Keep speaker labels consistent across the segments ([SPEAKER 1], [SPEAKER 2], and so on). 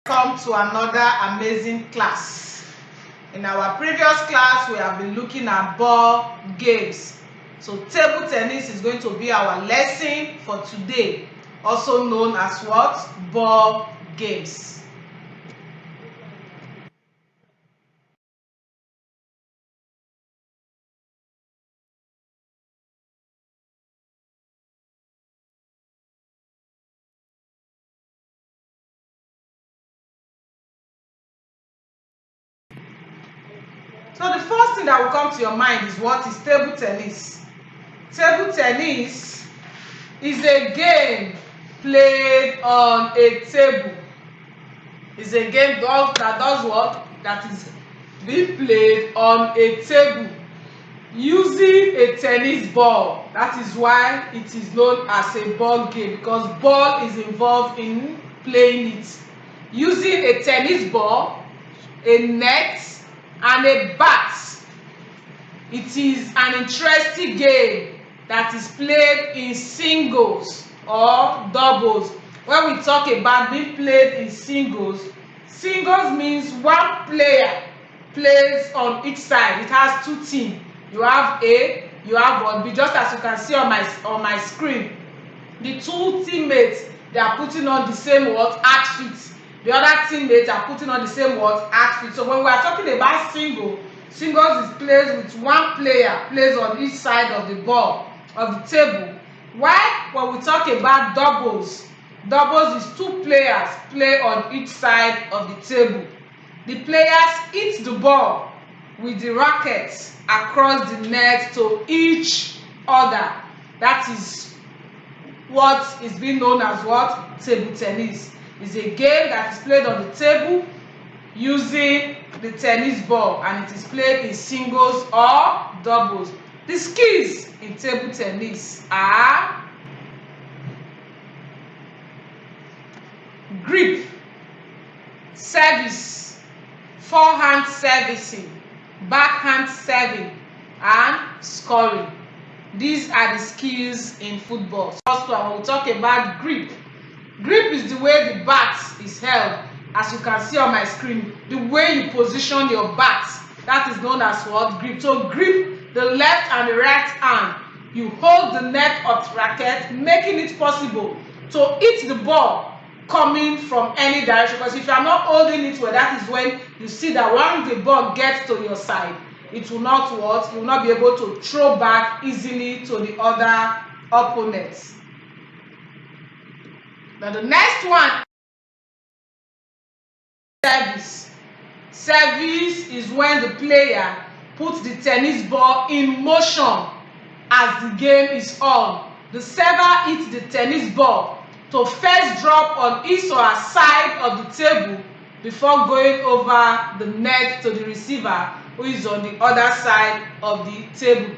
[SPEAKER 1] Welcome to another amazing class. In our previous class, we have been looking at ball games. So table tennis is going to be our lesson for today, also known as what? Ball games. So the first thing that will come to your mind is, what is table tennis? Table tennis is a game played on a table. It's a game that does what? That is being played on a table using a tennis ball. That is why it is known as a ball game, because ball is involved in playing it. Using a tennis ball, a net, and a bat. It is an interesting game that is played in singles or doubles. When we talk about being played in singles, singles means one player plays on each side. It has two teams. You have A, you have one B. Just as you can see on my screen, the two teammates, they are putting on the same outfit. The other teammates are putting on the same outfit. So when we are talking about singles is played with one player plays on each side of the ball of the table. While when we talk about doubles is two players play on each side of the table. The players hit the ball with the rackets across the net to each other. That is what is being known as what? Table tennis. It's a game that is played on the table using the tennis ball, and it is played in singles or doubles. The skills in table tennis are grip, service, forehand servicing, backhand serving, and scoring. These are the skills in football. First one, when we talk about grip. Grip is the way the bat is held. As you can see on my screen, the way you position your bat, that is known as what? Grip. So grip the left and the right hand. You hold the neck of the racket, making it possible to hit the ball coming from any direction. Because if you are not holding it well, that is when you see that once the ball gets to your side, it will not what? You will not be able to throw back easily to the other opponents. Now the next one, service. Service is when the player puts the tennis ball in motion as the game is on. The server hits the tennis ball to first drop on his or her side of the table before going over the net to the receiver, who is on the other side of the table.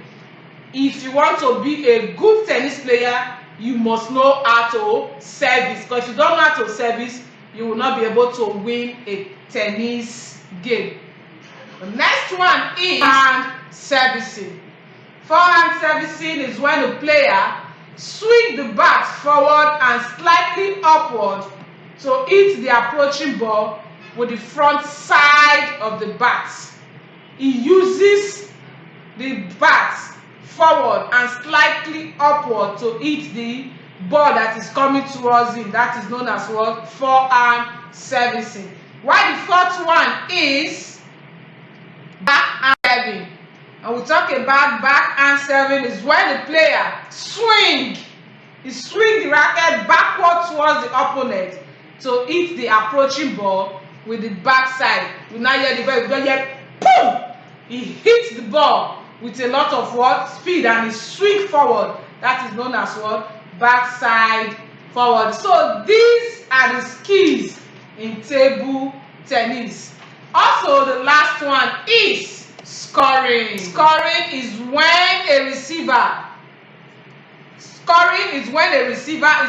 [SPEAKER 1] If you want to be a good tennis player, you must know how to service, because if you don't know how to service, you will not be able to win a tennis game. The next one is forehand servicing. Forehand servicing is when the player swings the bat forward and slightly upward to hit the approaching ball with the front side of the bat. He uses the bat forward and slightly upward to hit the ball that is coming towards him. That is known as what? Forehand servicing. While the fourth one is backhand serving. And we talk about backhand serving is when the player swing the racket backward towards the opponent to hit the approaching ball with the backside. You now hear the ball, you don't hear boom! He hits the ball with a lot of what? Speed, and he swing forward. That is known as what? Backside forward. So these are the skills in table tennis. Also, the last one is scoring. Scoring is when a receiver is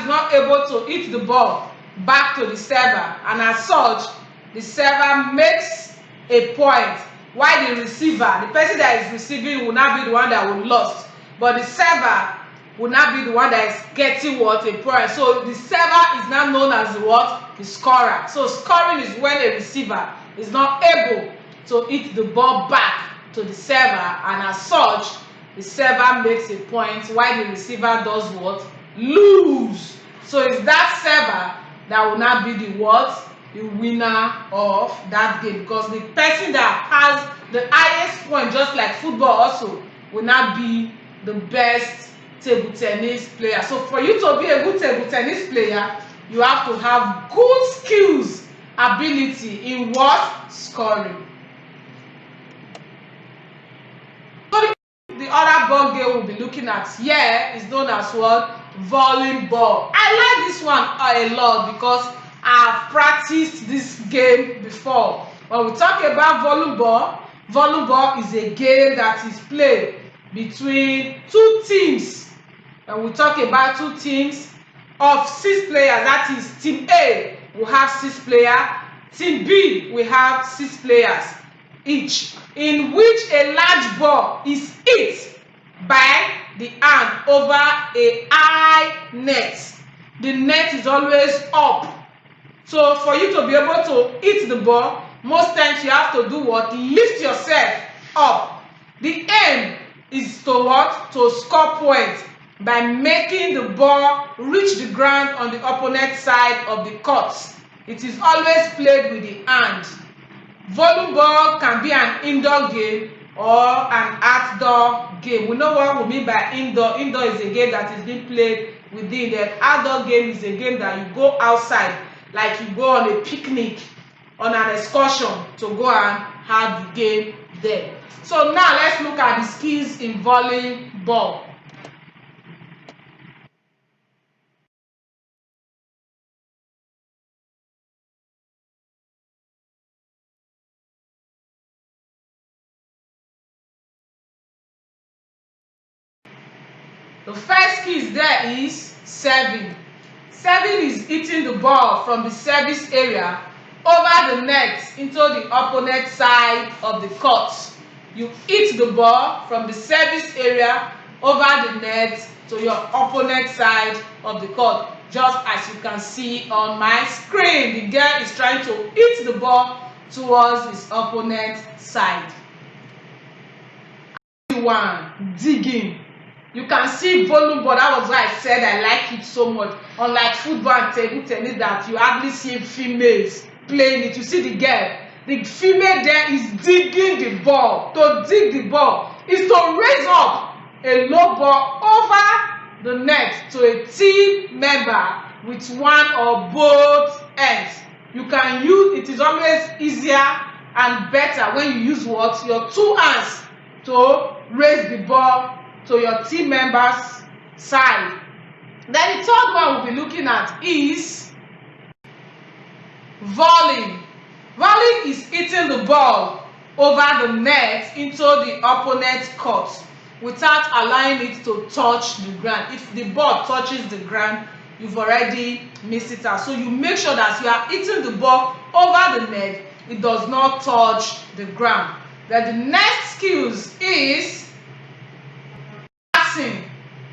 [SPEAKER 1] not able to hit the ball back to the server, and as such, the server makes a point, while the receiver, the person that is receiving, will not be the one that will lose. But the server will now be the one that is getting what? A point. So the server is now known as the what? The scorer. So scoring is when a receiver is not able to hit the ball back to the server, and as such, the server makes a point while the receiver does what? Lose. So it's that server that will now be the what? The winner of that game, because the person that has the highest point, just like football also, will now be the best table tennis player. So for you to be a good table tennis player, you have to have good skills, ability in what? Scoring. So the other ball game we'll be looking at here is known as what? Volleyball. I like this one a lot because I've practiced this game before. When we talk about volleyball, volleyball is a game that is played between two teams. When we talk about two teams of 6 players, that is team A will have 6 players, team B will have 6 players each, in which a large ball is hit by the hand over a high net. The net is always up. So for you to be able to hit the ball, most times you have to do what? Lift yourself up. The aim is to what? To score points by making the ball reach the ground on the opponent side of the court. It is always played with the hand. Volleyball can be an indoor game or an outdoor game. We know what we mean by indoor. Indoor is a game that is being played within. The outdoor game is a game that you go outside, like you go on a picnic, on an excursion to go and have the game there. So now let's look at the skills in volleyball. The first skill there is serving. Serving is hitting the ball from the service area over the net into the opponent side of the court. You hit the ball from the service area over the net to your opponent side of the court, just as you can see on my screen. The girl is trying to hit the ball towards his opponent's side. One, digging. You can see volleyball. That was why I said I like it so much. Unlike football and table tennis that you hardly see females playing it. You see the girl. The female there is digging the ball. To dig the ball is to raise up a low ball over the net to a team member with one or both ends. You can use it. Is always easier and better when you use what? Your 2 hands to raise the ball to your team member's side. Then the third one we'll be looking at is volleying. Volleying is hitting the ball over the net into the opponent's court without allowing it to touch the ground. If the ball touches the ground, you've already missed it out. So you make sure that you are hitting the ball over the net, it does not touch the ground. Then the next skills is passing.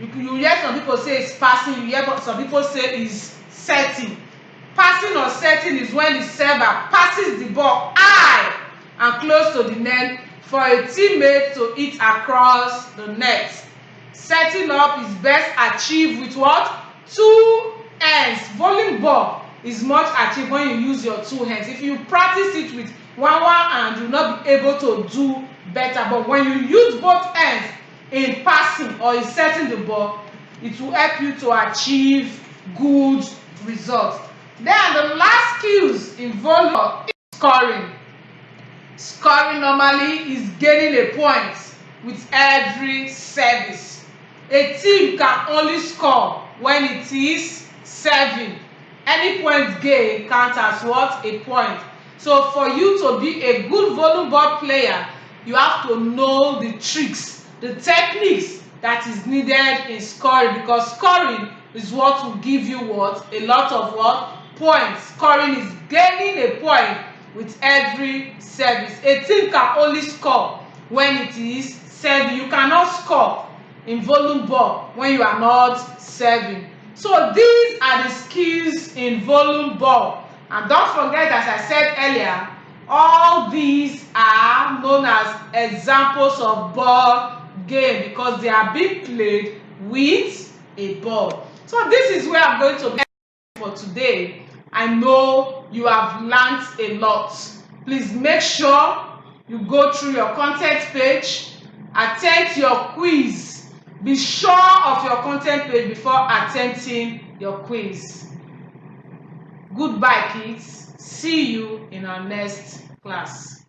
[SPEAKER 1] You hear some people say it's passing, you hear some people say it's setting. Passing or setting is when the server passes the ball high and close to the net for a teammate to hit across the net. Setting up is best achieved with what? 2 hands. Volleyball is much achieved when you use your 2 hands. If you practice it with one hand, you'll not be able to do better. But when you use both hands in passing or in setting the ball, it will help you to achieve good results. Then the last skills in volleyball is scoring. Scoring normally is gaining a point with every service. A team can only score when it is serving. Any point gained counts as what? A point. So for you to be a good volleyball player, you have to know the tricks, the techniques that is needed in scoring, because scoring is what will give you what? A lot of what? Points. Scoring is gaining a point with every service. A team can only score when it is serving. You cannot score in volleyball when you are not serving. So these are the skills in volleyball. And don't forget, as I said earlier, all these are known as examples of ball game because they are being played with a ball. So this is where I'm going to end for today. I know you have learned a lot. Please make sure you go through your content page, attempt your quiz. Be sure of your content page before attempting your quiz. Goodbye, kids. See you in our next class.